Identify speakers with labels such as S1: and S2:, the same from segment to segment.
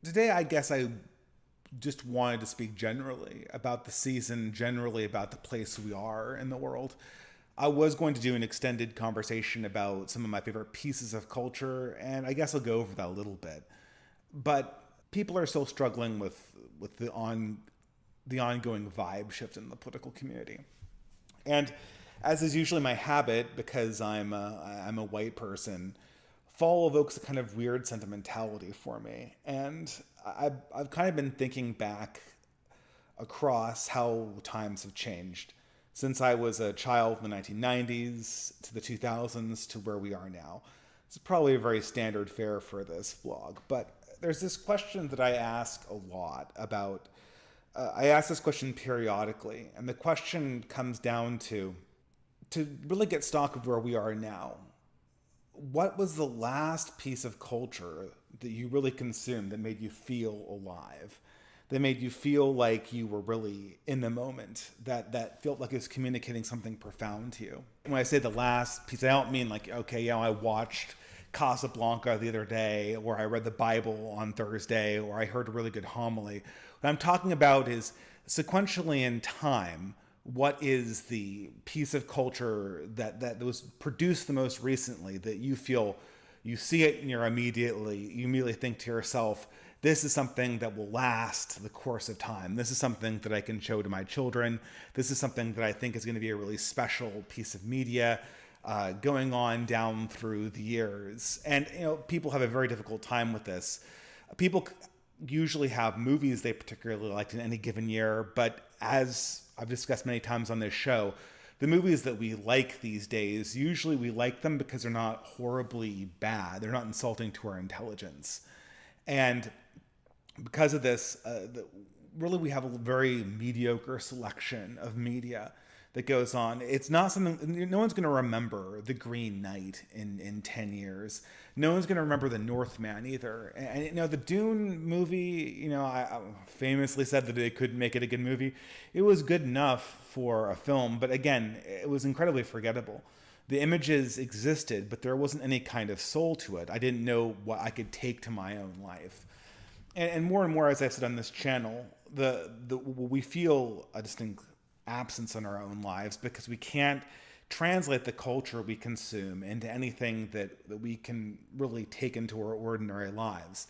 S1: Today, I guess I just wanted to speak generally about the season, generally about the place we are in the world. I was going to do an extended conversation about some of my favorite pieces of culture, and I guess I'll go over that a little bit. But people are still struggling with the ongoing vibe shift in the political community. And as is usually my habit, because I'm a white person, fall evokes a kind of weird sentimentality for me. And I've kind of been thinking back across how times have changed since I was a child in the 1990s to the 2000s to where we are now. It's probably a very standard fare for this vlog, but there's this question that I ask a lot about. I ask this question periodically, and the question comes down to really get stock of where we are now. What was the last piece of culture that you really consumed that made you feel alive? That made you feel like you were really in the moment, that felt like it was communicating something profound to you. When I say the last piece, I don't mean like, okay, I watched Casablanca the other day, or I read the Bible on Thursday, or I heard a really good homily. What I'm talking about is sequentially in time, what is the piece of culture that was produced the most recently that you feel you see it and you immediately think to yourself, this is something that will last the course of time. This is something that I can show to my children. This is something that I think is going to be a really special piece of media going on down through the years. And people have a very difficult time with this. People usually have movies they particularly liked in any given year, but as I've discussed many times on this show, the movies that we like these days, usually we like them because they're not horribly bad. They're not insulting to our intelligence. And because of this, really we have a very mediocre selection of media that goes on. It's not something, no one's going to remember The Green Knight in 10 years. No one's going to remember The Northman either. And the Dune movie, I famously said that they couldn't make it a good movie. It was good enough for a film, but again, it was incredibly forgettable. The images existed, but there wasn't any kind of soul to it. I didn't know what I could take to my own life. And more, as I said on this channel, we feel a distinct absence in our own lives because we can't translate the culture we consume into anything that we can really take into our ordinary lives.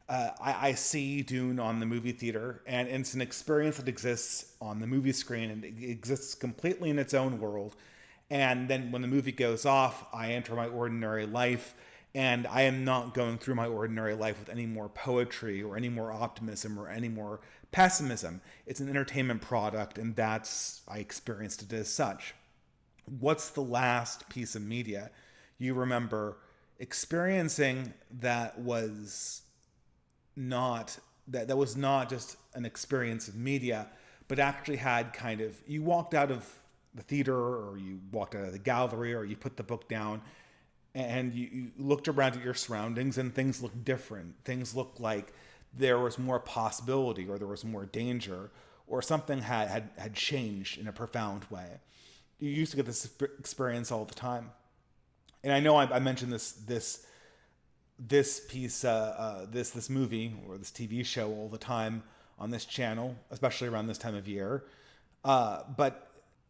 S1: I see Dune on the movie theater, and it's an experience that exists on the movie screen, and it exists completely in its own world. And then when the movie goes off, I enter my ordinary life, and I am not going through my ordinary life with any more poetry or any more optimism or any more pessimism. It's an entertainment product, and I experienced it as such. What's the last piece of media you remember experiencing that was not just an experience of media, but actually had kind of, you walked out of the theater, or you walked out of the gallery, or you put the book down and you looked around at your surroundings and things looked different. Things looked like there was more possibility, or there was more danger, or something had changed in a profound way. You used to get this experience all the time. And I know I mentioned this piece, this movie or this TV show all the time on this channel, especially around this time of year. But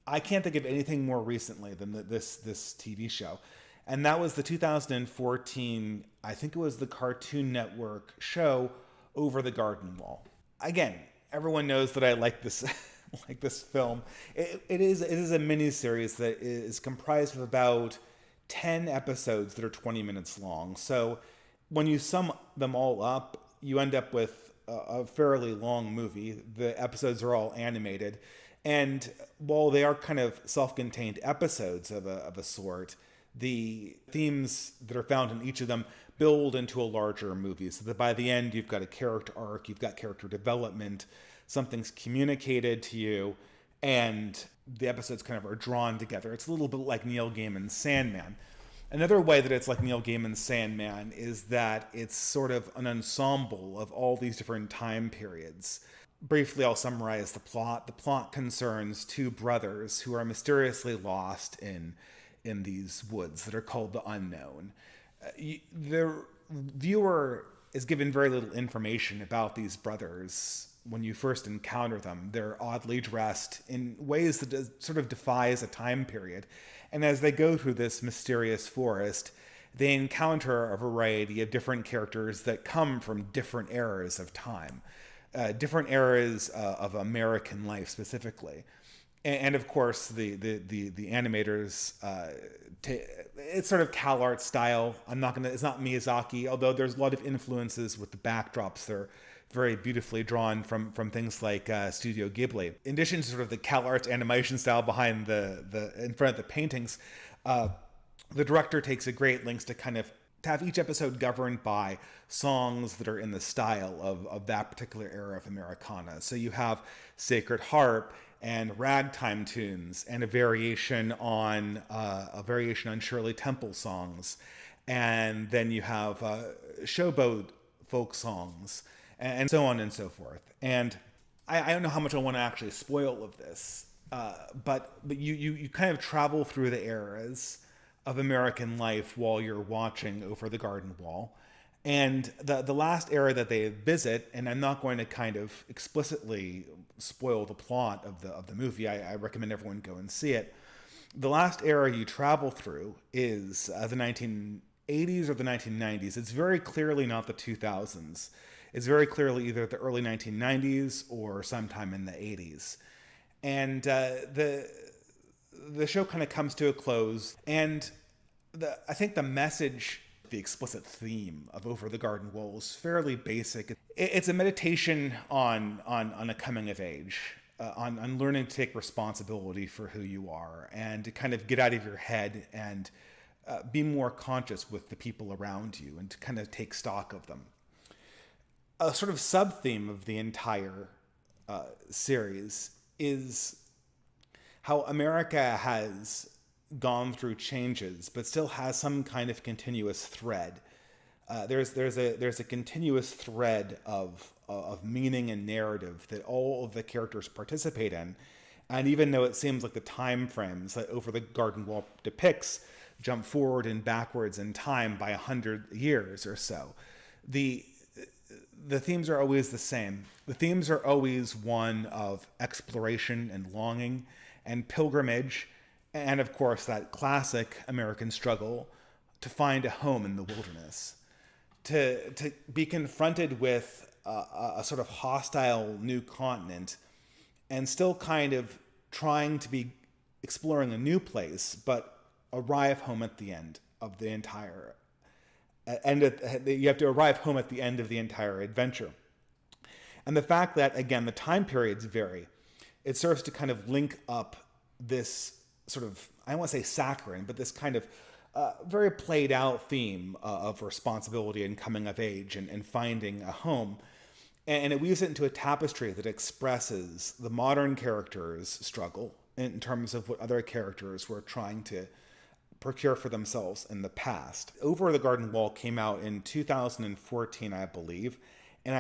S1: I can't think of anything more recently than this TV show. And that was the 2014, I think it was the Cartoon Network show, Over the Garden Wall. Again, everyone knows that I like this like this film. It is a miniseries that is comprised of about 10 episodes that are 20 minutes long. So when you sum them all up, you end up with a fairly long movie. The episodes are all animated. And while they are kind of self-contained episodes of a sort, the themes that are found in each of them build into a larger movie, so that by the end you've got a character arc, you've got character development, something's communicated to you, and the episodes kind of are drawn together. It's a little bit like Neil Gaiman's Sandman. Another way that it's like Neil Gaiman's Sandman is that it's sort of an ensemble of all these different time periods. Briefly, I'll summarize the plot. The plot concerns two brothers who are mysteriously lost in these woods that are called the Unknown. The viewer is given very little information about these brothers when you first encounter them. They're oddly dressed in ways that sort of defies a time period. And as they go through this mysterious forest, they encounter a variety of different characters that come from different eras of time, different eras of American life specifically. And of course, the animators, it's sort of CalArt style. It's not Miyazaki, although there's a lot of influences with the backdrops. They're very beautifully drawn from things like Studio Ghibli. In addition to sort of the CalArts animation style behind in front of the paintings, the director takes a great lengths to kind of to have each episode governed by songs that are in the style of that particular era of Americana. So you have Sacred Harp and ragtime tunes, and a variation on Shirley Temple songs, and then you have showboat folk songs, and so on and so forth. And I don't know how much I want to actually spoil of this, but you kind of travel through the eras of American life while you're watching Over the Garden Wall. And the last era that they visit, and I'm not going to kind of explicitly spoil the plot of the movie, I recommend everyone go and see it. The last era you travel through is the 1980s or the 1990s. It's very clearly not the 2000s. It's very clearly either the early 1990s or sometime in the 80s. And the show kind of comes to a close, and I think the message, the explicit theme of Over the Garden Wall is fairly basic. It's a meditation on a coming of age, on learning to take responsibility for who you are, and to kind of get out of your head and be more conscious with the people around you, and to kind of take stock of them. A sort of sub-theme of the entire series is how America has gone through changes, but still has some kind of continuous thread. There's a continuous thread of meaning and narrative that all of the characters participate in, and even though it seems like the time frames that Over the Garden Wall depicts jump forward and backwards in time by 100 years or so, the themes are always the same. The themes are always one of exploration and longing and pilgrimage, and of course that classic American struggle to find a home in the wilderness, to be confronted with a sort of hostile new continent, and still kind of trying to be exploring a new place, but arrive home at the end of the entire you have to arrive home at the end of the entire adventure. And the fact that, again, the time periods vary, it serves to kind of link up this sort of, I don't want to say saccharine, but this kind of very played out theme of responsibility and coming of age and finding a home. And it weaves it into a tapestry that expresses the modern characters' struggle in terms of what other characters were trying to procure for themselves in the past. Over the Garden Wall came out in 2014, I believe, and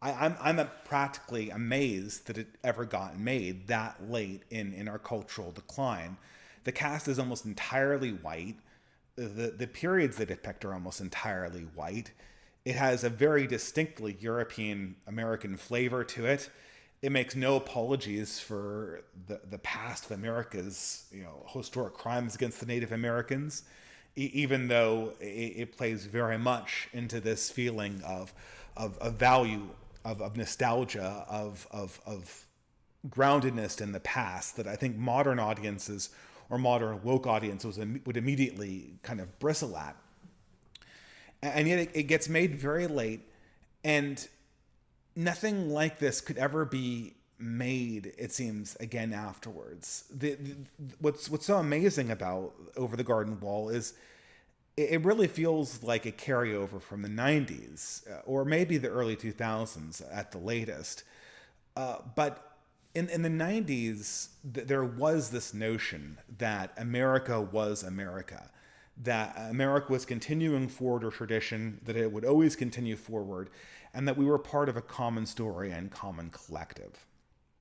S1: I'm practically amazed that it ever got made that late in our cultural decline. The cast is almost entirely white. The periods they depict are almost entirely white. It has a very distinctly European American flavor to it. It makes no apologies for the past of America's, historic crimes against the Native Americans, even though it plays very much into this feeling of value, of nostalgia, of groundedness in the past that I think modern audiences or modern woke audiences would immediately kind of bristle at. And yet it gets made very late, and nothing like this could ever be made, it seems, again afterwards. What's so amazing about Over the Garden Wall is it really feels like a carryover from the 90s, or maybe the early 2000s at the latest. But in the 90s, there was this notion that America was America, that America was continuing forward a tradition, that it would always continue forward, and that we were part of a common story and common collective.